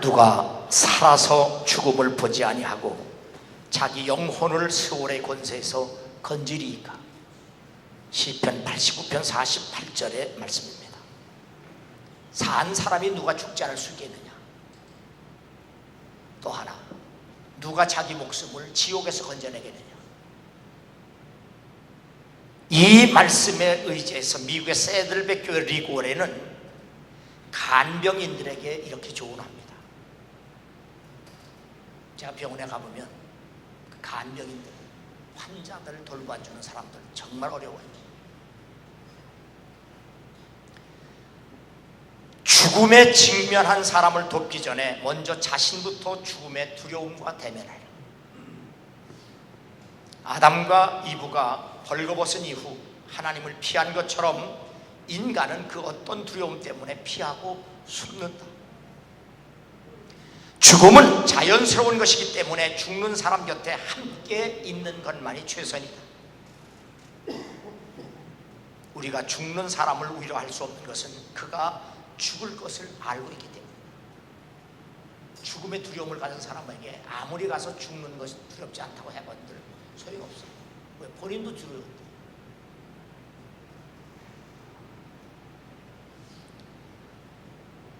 누가 살아서 죽음을 보지 아니하고 자기 영혼을 세월의 권세에서 건지리이까? 시편 89편 48절의 말씀입니다. 산 사람이 누가 죽지 않을 수 있겠느냐? 또 하나, 누가 자기 목숨을 지옥에서 건져내겠느냐? 이 말씀에 의지해서 미국의 세들백 교회 리그월에는 간병인들에게 이렇게 조언합니다. 제가 병원에 가보면 그 간병인들, 환자들 돌봐주는 사람들 정말 어려워요. 죽음에 직면한 사람을 돕기 전에 먼저 자신부터 죽음의 두려움과 대면하라. 아담과 이브가 벌거벗은 이후 하나님을 피한 것처럼 인간은 그 어떤 두려움 때문에 피하고 숨는다. 죽음은 자연스러운 것이기 때문에 죽는 사람 곁에 함께 있는 것만이 최선이다. 우리가 죽는 사람을 위로할 수 없는 것은 그가 죽을 것을 알고 있기 때문에. 죽음의 두려움을 가진 사람에게 아무리 가서 죽는 것이 두렵지 않다고 해본들 소용없어요. 왜? 본인도 두려운데.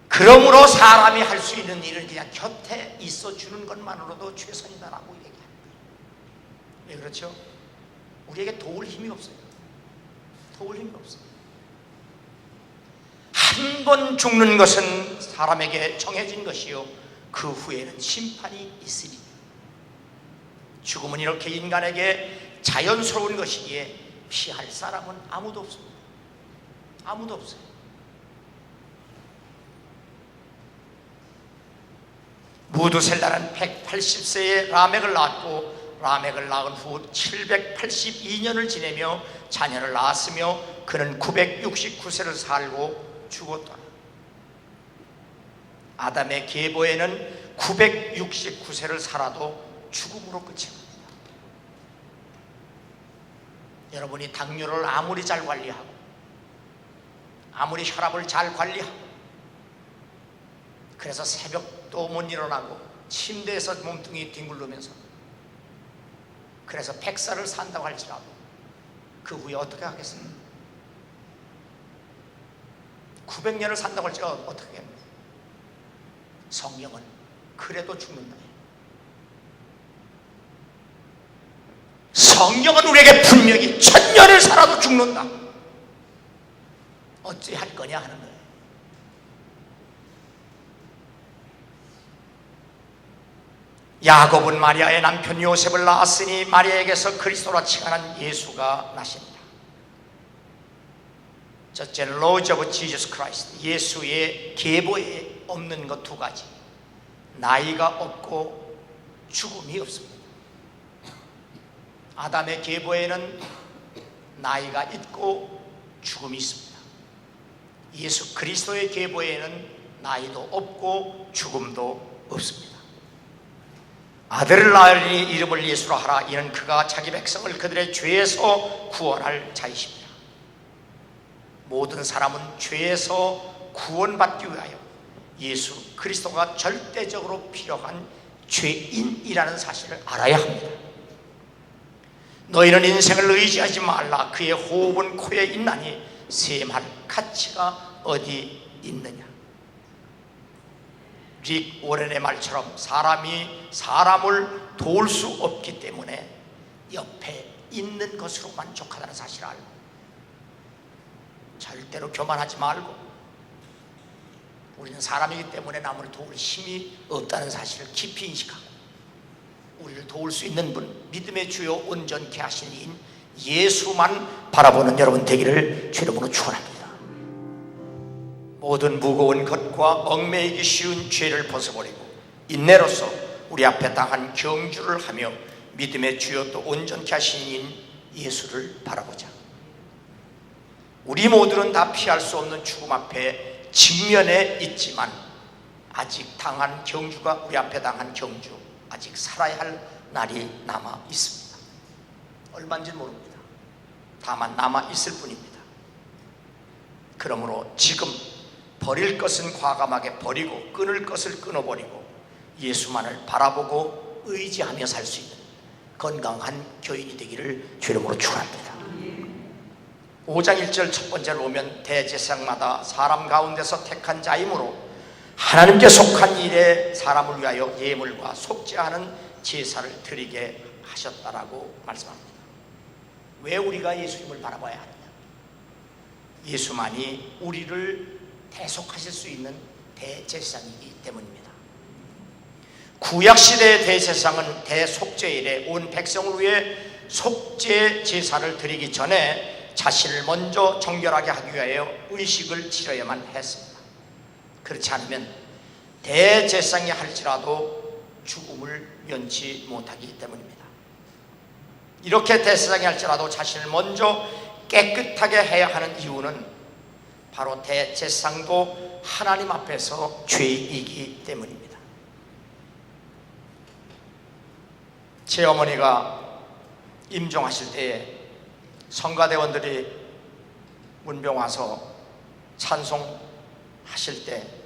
그러므로 사람이 할 수 있는 일은 그냥 곁에 있어 주는 것만으로도 최선이다라고 얘기합니다. 왜 그렇죠? 우리에게 도울 힘이 없어요. 도울 힘이 없어요. 한 번 죽는 것은 사람에게 정해진 것이요 그 후에는 심판이 있으니, 죽음은 이렇게 인간에게 자연스러운 것이기에 피할 사람은 아무도 없습니다. 아무도 없어요. 무두셀라는 180세에 라멕을 낳았고 라멕을 낳은 후 782년을 지내며 자녀를 낳았으며 그는 969세를 살고 죽었다. 아담의 계보에는 969세를 살아도 죽음으로 끝이 납니다. 여러분이 당뇨를 아무리 잘 관리하고 아무리 혈압을 잘 관리하고 그래서 새벽도 못 일어나고 침대에서 몸뚱이 뒹굴르면서 그래서 100살을 산다고 할지라도 그 후에 어떻게 하겠습니까? 900년을 산다고 할지라도 어떻게 합니까? 성경은 그래도 죽는다. 성경은 우리에게 분명히 1000년을 살아도 죽는다. 어찌 할 거냐 하는 거예요. 야곱은 마리아의 남편 요셉을 낳았으니 마리아에게서 그리스도라 칭하는 예수가 나십니다. 첫째는 Lord of Jesus Christ, 예수의 계보에 없는 것 두 가지. 나이가 없고 죽음이 없습니다. 아담의 계보에는 나이가 있고 죽음이 있습니다. 예수 그리스도의 계보에는 나이도 없고 죽음도 없습니다. 아들을 낳으니 이름을 예수라 하라. 이는 그가 자기 백성을 그들의 죄에서 구원할 자이십니다. 모든 사람은 죄에서 구원받기 위하여 예수 그리스도가 절대적으로 필요한 죄인이라는 사실을 알아야 합니다. 너희는 인생을 의지하지 말라. 그의 호흡은 코에 있나니 셈할 가치가 어디 있느냐. 릭 워렌의 말처럼 사람이 사람을 도울 수 없기 때문에 옆에 있는 것으로 만족하다는 사실을 알고 절대로 교만하지 말고, 우리는 사람이기 때문에 남을 도울 힘이 없다는 사실을 깊이 인식하고 우리를 도울 수 있는 분, 믿음의 주요 온전케 하시는 이인 예수만 바라보는 여러분 되기를 주 이름으로 축원합니다. 모든 무거운 것과 얽매이기 쉬운 죄를 벗어버리고 인내로서 우리 앞에 당한 경주를 하며 믿음의 주요 또 온전케 하시는 이인 예수를 바라보자. 우리 모두는 다 피할 수 없는 죽음 앞에 직면해 있지만 아직 당한 경주가, 우리 앞에 당한 경주, 아직 살아야 할 날이 남아 있습니다. 얼마인지 모릅니다. 다만 남아 있을 뿐입니다. 그러므로 지금 버릴 것은 과감하게 버리고 끊을 것을 끊어버리고 예수만을 바라보고 의지하며 살 수 있는 건강한 교인이 되기를 주 이름으로 축원합니다. 5장 1절 첫 번째로 보면 대제사장마다 사람 가운데서 택한 자이므로 하나님께 속한 일에 사람을 위하여 예물과 속죄하는 제사를 드리게 하셨다라고 말씀합니다. 왜 우리가 예수님을 바라봐야 하느냐? 예수만이 우리를 대속하실 수 있는 대제사장이기 때문입니다. 구약시대의 대제사장은 대속죄일에 온 백성을 위해 속죄 제사를 드리기 전에 자신을 먼저 정결하게 하기 위하여 의식을 치러야만 했습니다. 그렇지 않으면 대제사장이 할지라도 죽음을 면치 못하기 때문입니다. 이렇게 대제사장이 할지라도 자신을 먼저 깨끗하게 해야 하는 이유는 바로 대제사장도 하나님 앞에서 죄이기 때문입니다. 제 어머니가 임종하실 때에 성가대원들이 문병 와서 찬송하실 때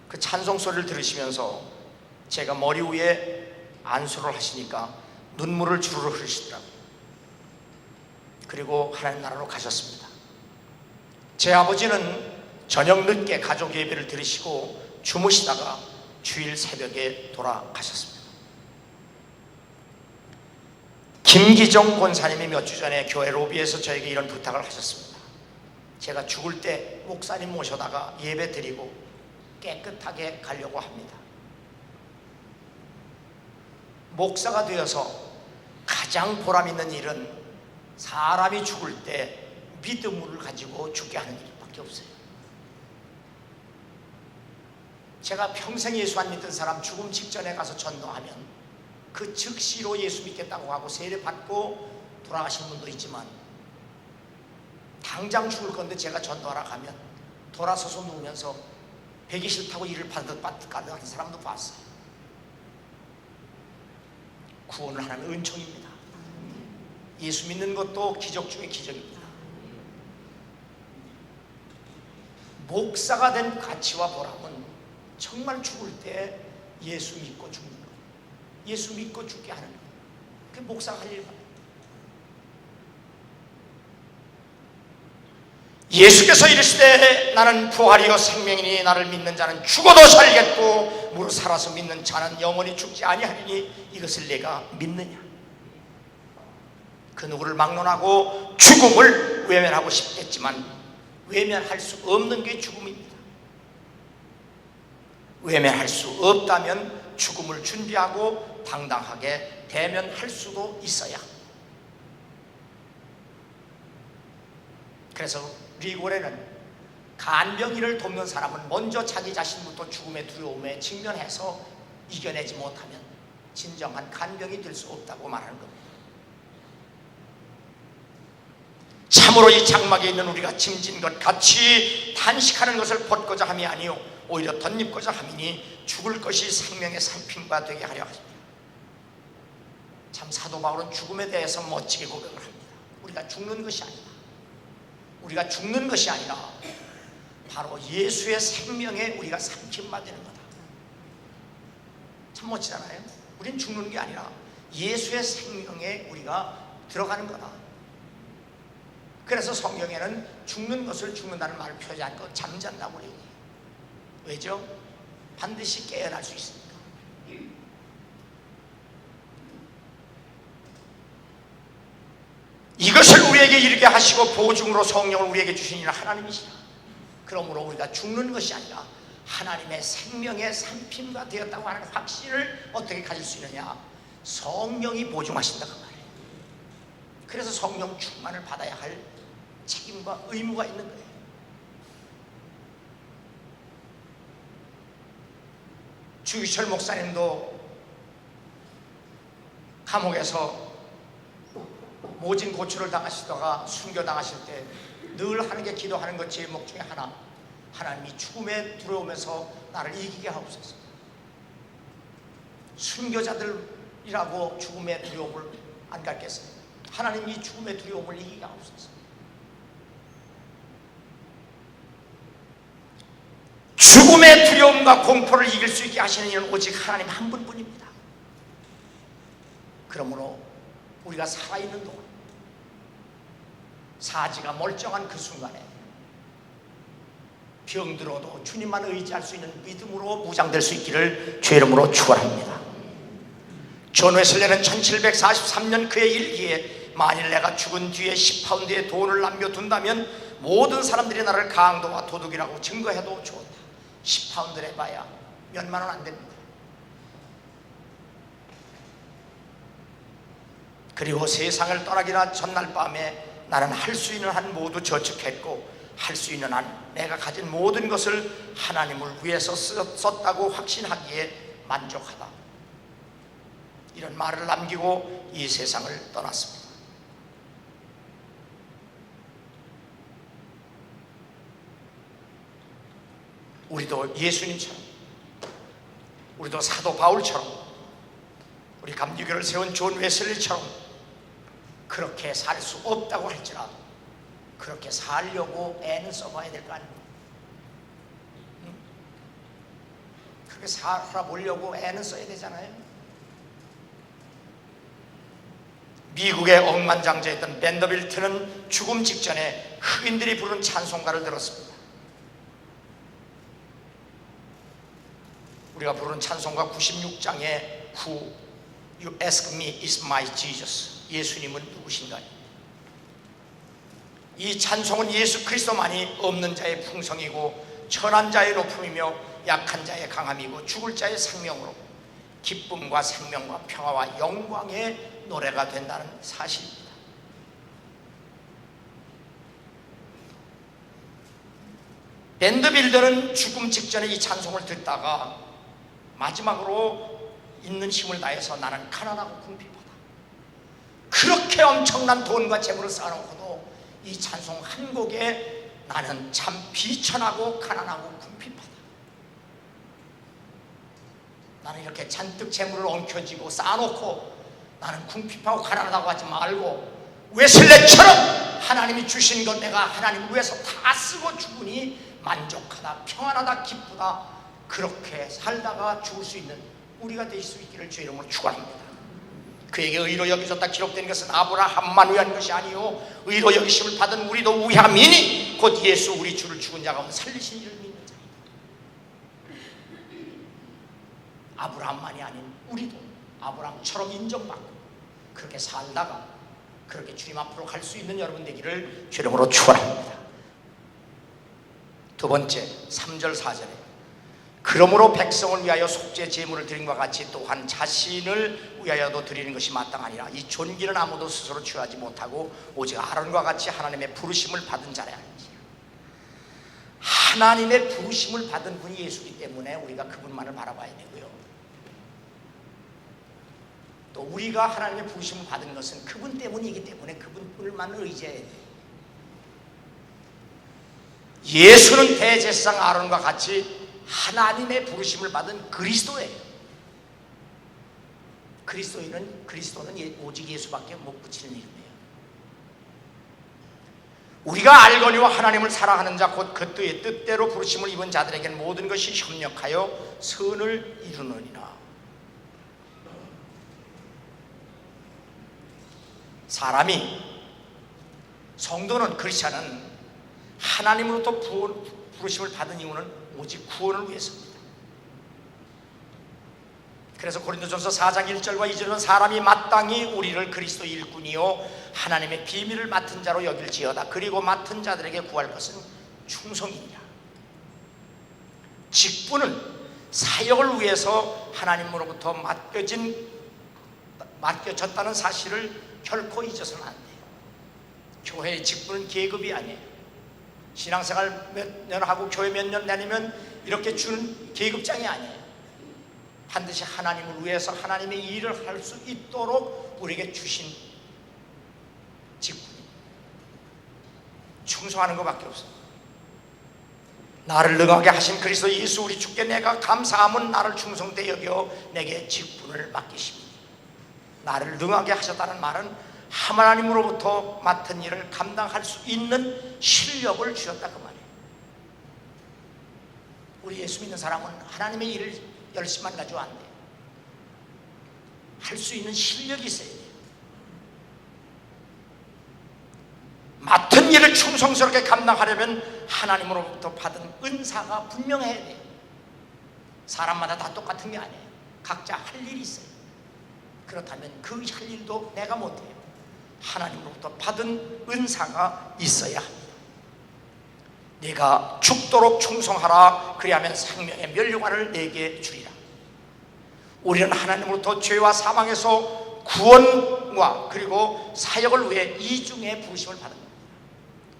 그 찬송 소리를 들으시면서 제가 머리 위에 안수를 하시니까 눈물을 주르르 흘리시더라고요. 그리고 하나님 나라로 가셨습니다. 제 아버지는 저녁 늦게 가족 예배를 드리시고 주무시다가 주일 새벽에 돌아가셨습니다. 김기정 권사님이 몇 주 전에 교회 로비에서 저에게 이런 부탁을 하셨습니다. 제가 죽을 때 목사님 모셔다가 예배 드리고 깨끗하게 가려고 합니다. 목사가 되어서 가장 보람 있는 일은 사람이 죽을 때 믿음을 가지고 죽게 하는 일밖에 없어요. 제가 평생 예수 안 믿던 사람 죽음 직전에 가서 전도하면 그 즉시로 예수 믿겠다고 하고 세례 받고 돌아가신 분도 있지만, 당장 죽을 건데 제가 전도하러 가면 돌아서서 누우면서 배기 싫다고 이를 받듯 가는 사람도 봤어요. 구원을 하는 은총입니다. 예수 믿는 것도 기적 중에 기적입니다. 목사가 된 가치와 보람은 정말 죽을 때 예수 믿고 죽는 거예요. 예수 믿고 죽게 하는 거예요. 그게 목사가 할 일입니다. 예수께서 이르시되 나는 부활이요 생명이니 나를 믿는 자는 죽어도 살겠고 무릇 살아서 믿는 자는 영원히 죽지 아니하리니 이것을 내가 믿느냐? 그 누구를 막론하고 죽음을 외면하고 싶겠지만 외면할 수 없는 게 죽음입니다. 외면할 수 없다면 죽음을 준비하고 당당하게 대면할 수도 있어야. 그래서 리고레는 간병인을 돕는 사람은 먼저 자기 자신부터 죽음의 두려움에 직면해서 이겨내지 못하면 진정한 간병이 될 수 없다고 말하는 겁니다. 참으로 이 장막에 있는 우리가 짐진 것 같이 단식하는 것을 벗고자 함이 아니요 오히려 덧입고자 함이니 죽을 것이 생명의 상품과 되게 하려 하십니다. 참 사도 바울은 죽음에 대해서 멋지게 고백을 합니다. 우리가 죽는 것이 아니다. 우리가 죽는 것이 아니라 바로 예수의 생명에 우리가 삼킴받는 거다. 참 멋지잖아요. 우린 죽는 게 아니라 예수의 생명에 우리가 들어가는 거다. 그래서 성경에는 죽는 것을 죽는다는 말을 표하지 않고 잠잔다고 얘기해요. 왜죠? 반드시 깨어날 수 있으니까. 이것을 우리에게 이르게 하시고 보증으로 성령을 우리에게 주신 이는 하나님이시라. 그러므로 우리가 죽는 것이 아니라 하나님의 생명의 상품과 되었다고 하는 확신을 어떻게 가질 수 있느냐? 성령이 보증하신다 그 말이에요. 그래서 성령 충만을 받아야 할 책임과 의무가 있는 거예요. 주기철 목사님도 감옥에서 모진 고초를 당하시다가 순교당하실 때 늘 하는 게 기도하는 것 제목 중에 하나, 하나님이 죽음에 두려우면서 나를 이기게 하옵소서. 순교자들이라고 죽음의 두려움을 안 갖겠어요. 하나님이 죽음의 두려움을 이기게 하옵소서. 죽음의 두려움과 공포를 이길 수 있게 하시는 이는 오직 하나님 한 분뿐입니다. 그러므로 우리가 살아있는 동안, 사지가 멀쩡한 그 순간에 병들어도 주님만 의지할 수 있는 믿음으로 무장될 수 있기를 주의 이름으로 축원합니다. 존 웨슬리는 1743년 그의 일기에 만일 내가 죽은 뒤에 10파운드의 돈을 남겨둔다면 모든 사람들이 나를 강도와 도둑이라고 증거해도 좋다. 10파운드 해봐야 몇만 원 안 됩니다. 그리고 세상을 떠나기나 전날 밤에 나는 할 수 있는 한 모두 저축했고 할 수 있는 한 내가 가진 모든 것을 하나님을 위해서 썼다고 확신하기에 만족하다. 이런 말을 남기고 이 세상을 떠났습니다. 우리도 예수님처럼, 우리도 사도 바울처럼, 우리 감리교를 세운 존 웨슬리처럼 그렇게 살 수 없다고 할지라도 그렇게 살려고 애는 써봐야 될 거 아닙니까? 그렇게 살아보려고 애는 써야 되잖아요. 미국의 억만장자였던 밴더빌트는 죽음 직전에 흑인들이 부른 찬송가를 들었습니다. 우리가 부르는 찬송가 96장의 Who You Ask Me Is My Jesus, 예수님은 누구신가요? 이 찬송은 예수 그리스도만이 없는 자의 풍성이고 천한 자의 높음이며 약한 자의 강함이고 죽을 자의 생명으로 기쁨과 생명과 평화와 영광의 노래가 된다는 사실입니다. 밴드빌더는 죽음 직전에 이 찬송을 듣다가 마지막으로 있는 힘을 다해서 나는 가난하고 궁핍하다. 그렇게 엄청난 돈과 재물을 쌓아놓고도 이 찬송 한 곡에 나는 참 비천하고 가난하고 궁핍하다. 나는 이렇게 잔뜩 재물을 엉켜쥐고 쌓아놓고 나는 궁핍하고 가난하다고 하지 말고 웨슬레처럼 하나님이 주신 것 내가 하나님을 위해서 다 쓰고 죽으니 만족하다, 평안하다, 기쁘다. 그렇게 살다가 죽을 수 있는 우리가 될 수 있기를 주의 이름으로 축원합니다. 그에게 의로 여겨졌다 기록된 것은 아브라함만 위한 것이 아니요 의로 여기심을 받은 우리도 위함이니 곧 예수 우리 주를 죽은 자 가운데 살리신 이를 믿는 자입니다. 아브라함만이 아닌 우리도 아브라함처럼 인정받고 그렇게 살다가 그렇게 주님 앞으로 갈 수 있는 여러분 되기를 주의 이름으로 축원합니다. 두 번째 3절 4절에 그러므로 백성을 위하여 속죄 제물을 드림과 같이 또한 자신을 위하여도 드리는 것이 마땅하니라. 이 존귀는 아무도 스스로 취하지 못하고 오직 아론과 같이 하나님의 부르심을 받은 자라. 하나님의 부르심을 받은 분이 예수이기 때문에 우리가 그분만을 바라봐야 되고요. 또 우리가 하나님의 부르심을 받은 것은 그분 때문이기 때문에 그분만 의지해야 돼요. 예수는 대제사장 아론과 같이 하나님의 부르심을 받은 그리스도예요. 그리스도는 오직 예수밖에 못 붙이는 이름이에요. 우리가 알거니와 하나님을 사랑하는 자 곧 그의 뜻대로 부르심을 입은 자들에게는 모든 것이 협력하여 선을 이루느니라. 사람이, 성도는, 크리스찬은 하나님으로부터 부르심을 받은 이유는 오직 구원을 위해서입니다. 그래서 고린도전서 4장 1절과 2절은 사람이 마땅히 우리를 그리스도의 일꾼이요 하나님의 비밀을 맡은 자로 여길지어다. 그리고 맡은 자들에게 구할 것은 충성이니라. 직분은 사역을 위해서 하나님으로부터 맡겨졌다는 사실을 결코 잊어서는 안 돼요. 교회의 직분은 계급이 아니에요. 신앙생활 몇 년 하고 교회 몇 년 다니면 이렇게 주는 계급장이 아니에요. 반드시 하나님을 위해서 하나님의 일을 할 수 있도록 우리에게 주신 직분입니다. 충성하는 것밖에 없어요. 나를 능하게 하신 그리스도 예수 우리 주께 내가 감사함은 나를 충성되 여겨 내게 직분을 맡기십니다. 나를 능하게 하셨다는 말은 하나님으로부터 맡은 일을 감당할 수 있는 실력을 주셨다 그 말이에요. 우리 예수 믿는 사람은 하나님의 일을 열심만 가지고 안 돼요. 할 수 있는 실력이 있어야 돼요. 맡은 일을 충성스럽게 감당하려면 하나님으로부터 받은 은사가 분명해야 돼요. 사람마다 다 똑같은 게 아니에요. 각자 할 일이 있어요. 그렇다면 그 할 일도 내가 못해요. 하나님으로부터 받은 은사가 있어야 합니다. 네가 죽도록 충성하라. 그리하면 생명의 면류관을 내게 주리라. 우리는 하나님으로부터 죄와 사망에서 구원과 그리고 사역을 위해 이중의 부르심을 받은 겁니다.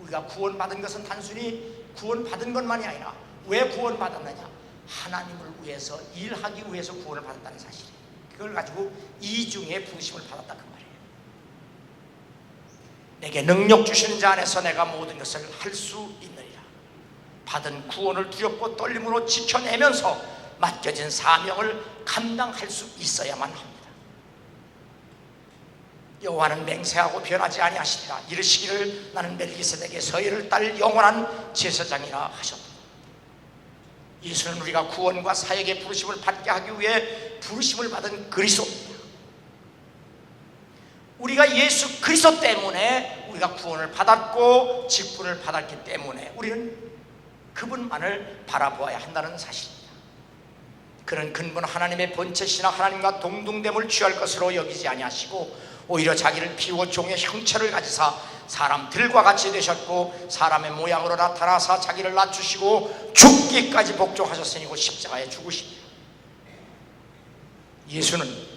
우리가 구원받은 것은 단순히 구원받은 것만이 아니라 왜 구원받았느냐? 하나님을 위해서 일하기 위해서 구원을 받았다는 사실이에요. 그걸 가지고 이중의 부르심을 받았다 그 말이에요. 내게 능력 주시는 자 안에서 내가 모든 것을 할 수 있느니라. 받은 구원을 두렵고 떨림으로 지켜내면서 맡겨진 사명을 감당할 수 있어야만 합니다. 여호와는 맹세하고 변하지 아니하시리라. 이르시기를 나는 멜기세덱의 서의를 딸 영원한 제사장이라 하셨다. 예수는 우리가 구원과 사역의 부르심을 받게 하기 위해 부르심을 받은 그리스도입니다. 우리가 예수 그리스도 때문에 우리가 구원을 받았고 직분을 받았기 때문에 우리는 그분만을 바라보아야 한다는 사실입니다. 그는 근본 하나님의 본체시나 하나님과 동등됨을 취할 것으로 여기지 아니하시고 오히려 자기를 비워 종의 형체를 가지사 사람들과 같이 되셨고 사람의 모양으로 나타나사 자기를 낮추시고 죽기까지 복종하셨으니 곧 십자가에 죽으십니다. 예수는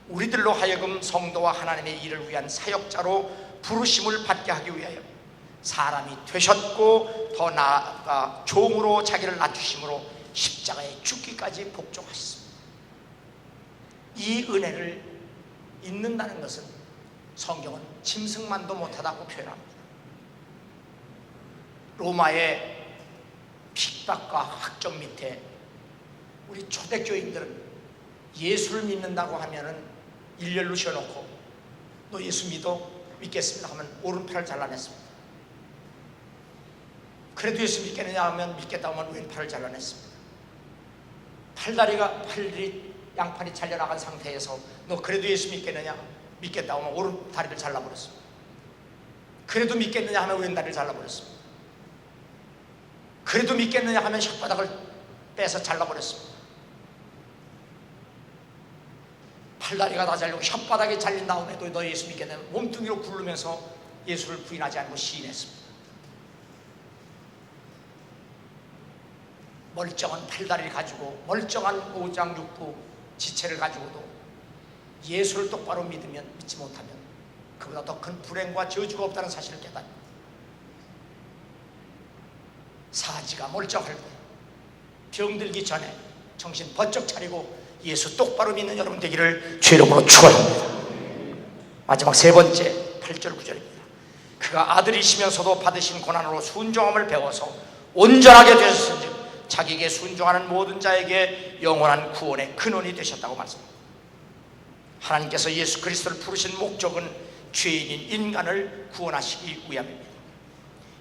우리들로 하여금 성도와 하나님의 일을 위한 사역자로 부르심을 받게 하기 위하여 사람이 되셨고 더 나아가 종으로 자기를 낮추심으로 십자가에 죽기까지 복종하셨습니다. 이 은혜를 잊는다는 것은 성경은 짐승만도 못하다고 표현합니다. 로마의 핍박과 학점 밑에 우리 초대교인들은 예수를 믿는다고 하면은 일렬로 세워놓고 너 예수 믿겠습니다 하면 오른팔을 잘라냈습니다. 그래도 예수 믿겠느냐 하면 믿겠다고 하면 왼팔을 잘라냈습니다. 팔이 양팔이 잘려나간 상태에서 너 그래도 예수 믿겠느냐? 믿겠다고 하면 오른 다리를 잘라버렸습니다. 그래도 믿겠느냐 하면 왼 다리를 잘라버렸습니다. 그래도 믿겠느냐 하면 혓바닥을 빼서 잘라버렸습니다. 팔다리가 다 잘리고 혓바닥이 잘린 다음에도 너 예수 믿겠느냐 몸뚱이로 굴르면서 예수를 부인하지 않고 시인했습니다. 멀쩡한 팔다리를 가지고 멀쩡한 오장육부 지체를 가지고도 예수를 똑바로 믿지 못하면 그보다 더 큰 불행과 저주가 없다는 사실을 깨닫습니다. 사지가 멀쩡할 때 병들기 전에 정신 번쩍 차리고 예수 똑바로 믿는 여러분 되기를 주의 이름으로 축원합니다. 마지막 세 번째 8절 9절입니다. 그가 아들이시면서도 받으신 고난으로 순종함을 배워서 온전하게 되셨은즉 자기에게 순종하는 모든 자에게 영원한 구원의 근원이 되셨다고 말씀합니다. 하나님께서 예수 그리스도를 부르신 목적은 죄인인 인간을 구원하시기 위함입니다.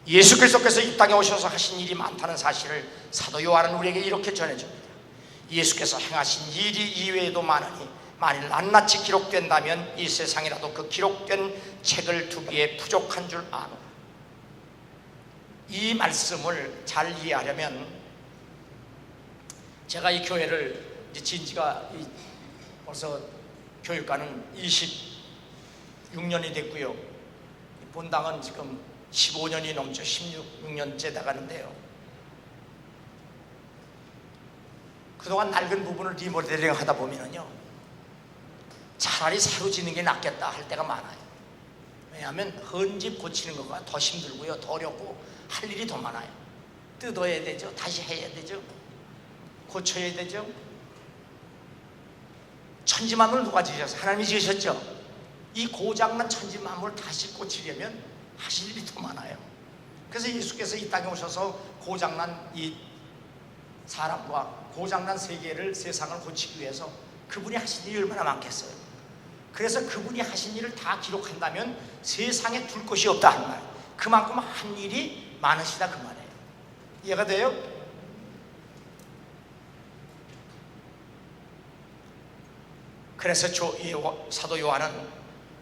예수 그리스도께서 이 땅에 오셔서 하신 일이 많다는 사실을 사도 요한은 우리에게 이렇게 전해줍니다. 예수께서 행하신 일이 이외에도 많으니 만일 낱낱이 기록된다면 이 세상이라도 그 기록된 책을 두기에 부족한 줄 아노라. 이 말씀을 잘 이해하려면 제가 이 교회를 이제 진지가 벌써 교육과는 26년이 됐고요. 본당은 지금 15년이 넘죠. 16년째 나가는데요. 그동안 낡은 부분을 리모델링 하다 보면요, 차라리 새로 짓는 게 낫겠다 할 때가 많아요. 왜냐하면 헌집 고치는 것보다 더 힘들고요, 더 어렵고 할 일이 더 많아요. 뜯어야 되죠. 다시 해야 되죠. 고쳐야 되죠. 천지만물 누가 지으셨어요? 하나님이 지으셨죠. 이 고장난 천지만물 다시 고치려면 하실 일이 더 많아요. 그래서 예수께서 이 땅에 오셔서 고장난 이 사람과 고장난 세상을 고치기 위해서 그분이 하신 일이 얼마나 많겠어요. 그래서 그분이 하신 일을 다 기록한다면 세상에 둘 것이 없다 하는 말이에요. 그만큼 한 일이 많으시다 그 말이에요. 이해가 돼요? 그래서 사도 요한은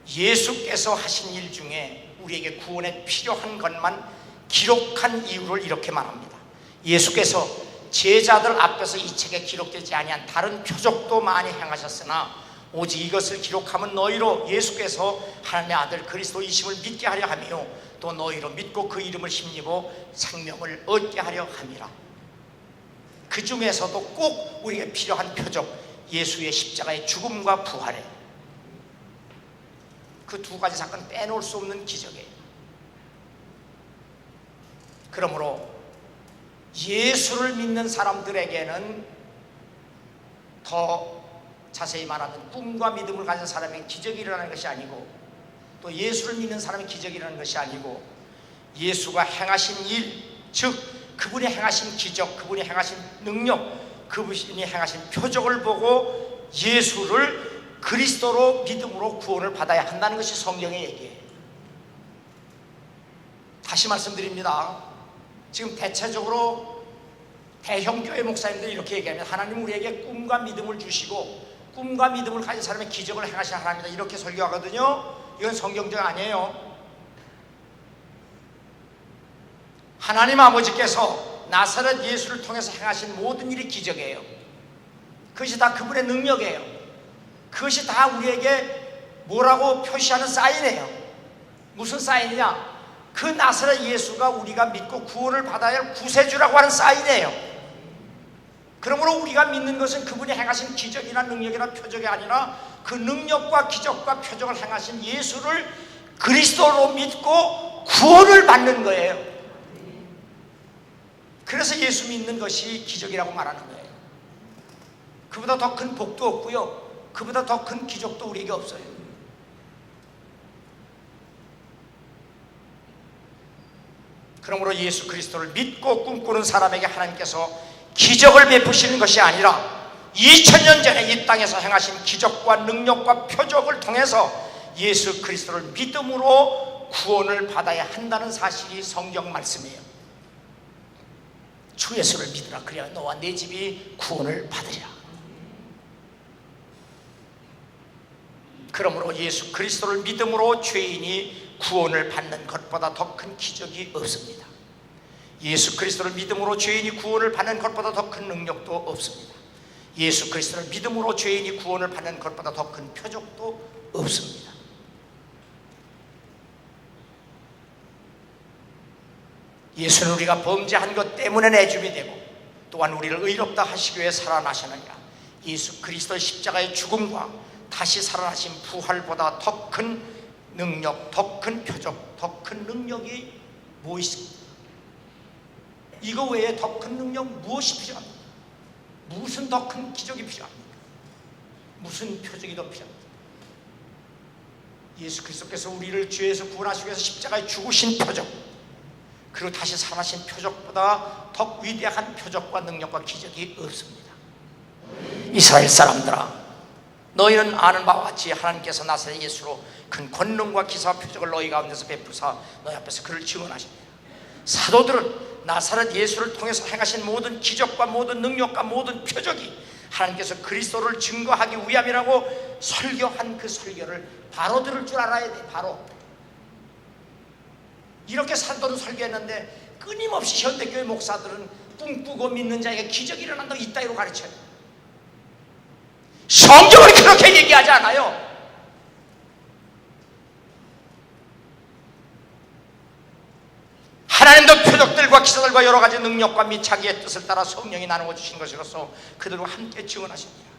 예수께서 하신 일 중에 우리에게 구원에 필요한 것만 기록한 이유를 이렇게 말합니다. 예수께서 제자들 앞에서 이 책에 기록되지 아니한 다른 표적도 많이 행하셨으나 오직 이것을 기록하면 너희로 예수께서 하나님의 아들 그리스도이심을 믿게 하려 하며 또 너희로 믿고 그 이름을 힘입어 생명을 얻게 하려 함이라. 그 중에서도 꼭 우리에게 필요한 표적, 예수의 십자가의 죽음과 부활에 그 두 가지 사건 빼놓을 수 없는 기적이에요. 그러므로 예수를 믿는 사람들에게는 더 자세히 말하면 꿈과 믿음을 가진 사람에게 기적이 일어나는 것이 아니고 또 예수를 믿는 사람의 기적이 일어나는 것이 아니고 예수가 행하신 일, 즉 그분이 행하신 기적, 그분이 행하신 능력, 그분이 행하신 표적을 보고 예수를 그리스도로 믿음으로 구원을 받아야 한다는 것이 성경의 얘기예요. 다시 말씀드립니다. 지금 대체적으로 대형교회 목사님들이 이렇게 얘기합니다. 하나님 우리에게 꿈과 믿음을 주시고 꿈과 믿음을 가진 사람의 기적을 행하시는 하나님이다, 이렇게 설교하거든요. 이건 성경적 아니에요. 하나님 아버지께서 나사렛 예수를 통해서 행하신 모든 일이 기적이에요. 그것이 다 그분의 능력이에요. 그것이 다 우리에게 뭐라고 표시하는 사인이에요. 무슨 사인이냐? 그 나사렛 예수가 우리가 믿고 구원을 받아야 할 구세주라고 하는 사인이에요. 그러므로 우리가 믿는 것은 그분이 행하신 기적이나 능력이나 표적이 아니라 그 능력과 기적과 표적을 행하신 예수를 그리스도로 믿고 구원을 받는 거예요. 그래서 예수 믿는 것이 기적이라고 말하는 거예요. 그보다 더 큰 복도 없고요, 그보다 더 큰 기적도 우리에게 없어요. 그러므로 예수 그리스도를 믿고 꿈꾸는 사람에게 하나님께서 기적을 베푸시는 것이 아니라 2000년 전에 이 땅에서 행하신 기적과 능력과 표적을 통해서 예수 그리스도를 믿음으로 구원을 받아야 한다는 사실이 성경 말씀이에요. 주 예수를 믿으라, 그래야 너와 내 집이 구원을 받으리라. 그러므로 예수 그리스도를 믿음으로 죄인이 구원을 받는 것보다 더 큰 기적이 없습니다. 예수 그리스도를 믿음으로 죄인이 구원을 받는 것보다 더 큰 능력도 없습니다. 예수 그리스도를 믿음으로 죄인이 구원을 받는 것보다 더 큰 표적도 없습니다. 예수는 우리가 범죄한 것 때문에 내줌이 되고 또한 우리를 의롭다 하시기 위해 살아나셨느니라. 예수 그리스도의 십자가의 죽음과 다시 살아나신 부활보다 더 큰 능력, 더 큰 표적, 더 큰 능력이 무엇입니까? 이거 외에 더 큰 능력 무엇이 필요합니까? 무슨 더 큰 기적이 필요합니까? 무슨 표적이 더 필요합니까? 예수 그리스도께서 우리를 죄에서 구원하시기 위해서 십자가에 죽으신 표적, 그리고 다시 살아나신 표적보다 더 위대한 표적과 능력과 기적이 없습니다. 이스라엘 사람들아, 너희는 아는 바와 같이 하나님께서 나사렛 예수로 큰 권능과 기사와 표적을 너희 가운데서 베푸사 너희 앞에서 그를 증언하십니다. 사도들은 나사렛 예수를 통해서 행하신 모든 기적과 모든 능력과 모든 표적이 하나님께서 그리스도를 증거하기 위함이라고 설교한 그 설교를 바로 들을 줄 알아야 돼. 바로 이렇게 사도는 설교했는데 끊임없이 현대교회 목사들은 꿈꾸고 믿는 자에게 기적이 일어난다고 이따위로 가르쳐요. 성경은 그렇게 얘기하지 않아요. 하나님도 표적들과 기사들과 여러 가지 능력과 및 자기의 뜻을 따라 성령이 나누어 주신 것으로서 그들과 함께 증언하십니다.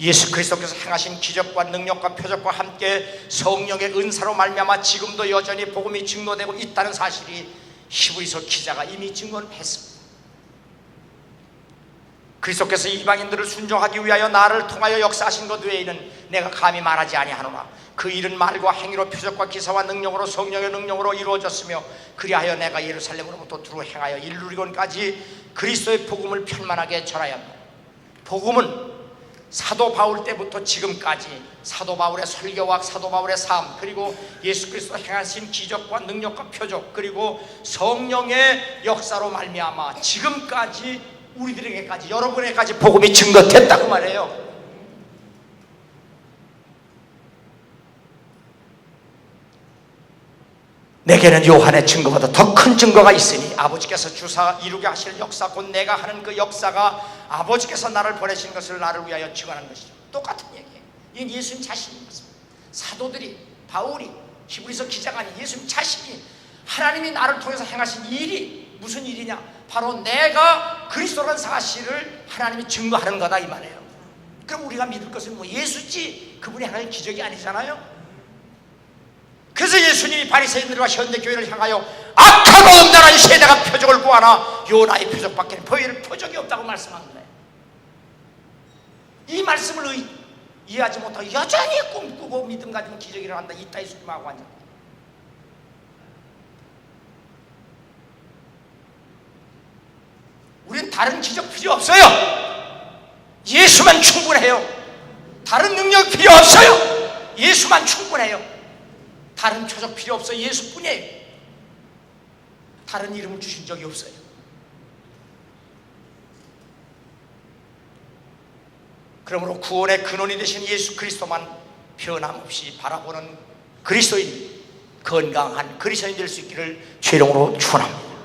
예수 그리스도께서 행하신 기적과 능력과 표적과 함께 성령의 은사로 말미암아 지금도 여전히 복음이 증거되고 있다는 사실이 히브리서 기자가 이미 증언했습니다. 그리스도께서 이방인들을 순종하기 위하여 나를 통하여 역사하신 것 외에는 내가 감히 말하지 아니하노라. 그 일은 말과 행위로 표적과 기사와 능력으로 성령의 능력으로 이루어졌으며 그리하여 내가 예루살렘으로부터 두루 행하여 일루리곤까지 그리스도의 복음을 편만하게 전하여 합니다. 복음은 사도 바울 때부터 지금까지 사도 바울의 설교와 사도 바울의 삶, 그리고 예수 그리스도 행하신 기적과 능력과 표적, 그리고 성령의 역사로 말미암아 지금까지 우리들에게까지, 여러분에게까지 복음이 증거됐다 그 말이에요. 내게는 요한의 증거보다 더 큰 증거가 있으니 아버지께서 주사 이루게 하실 역사, 곧 내가 하는 그 역사가 아버지께서 나를 보내신 것을 나를 위하여 증언하는 것이죠. 똑같은 얘기예요. 이건 예수님 자신입니다. 사도들이, 바울이, 히브리서 기자가 아닌 예수님 자신이 하나님이 나를 통해서 행하신 일이 무슨 일이냐? 바로 내가 그리스도라는 사실을 하나님이 증거하는 거다 이 말이에요. 그럼 우리가 믿을 것은 뭐 예수지 그분이 하나님 기적이 아니잖아요. 그래서 예수님이 바리새인들과 현대교회를 향하여 악하고 음란한 세대가 표적을 구하나 요나의 표적밖에 보일 표적이 없다고 말씀한 거예요. 이 말씀을 이해하지 못하고 여전히 꿈꾸고 믿음 가지고 기적이 일어난다 이따위 소리하고 앉아. 우린 다른 기적 필요 없어요. 예수만 충분해요. 다른 능력 필요 없어요. 예수만 충분해요. 다른 표적 필요 없어요. 예수뿐이에요. 다른 이름을 주신 적이 없어요. 그러므로 구원의 근원이 되신 예수 그리스도만 변함없이 바라보는 그리스도인, 건강한 그리스도인 될 수 있기를 주의 이름으로 축원합니다.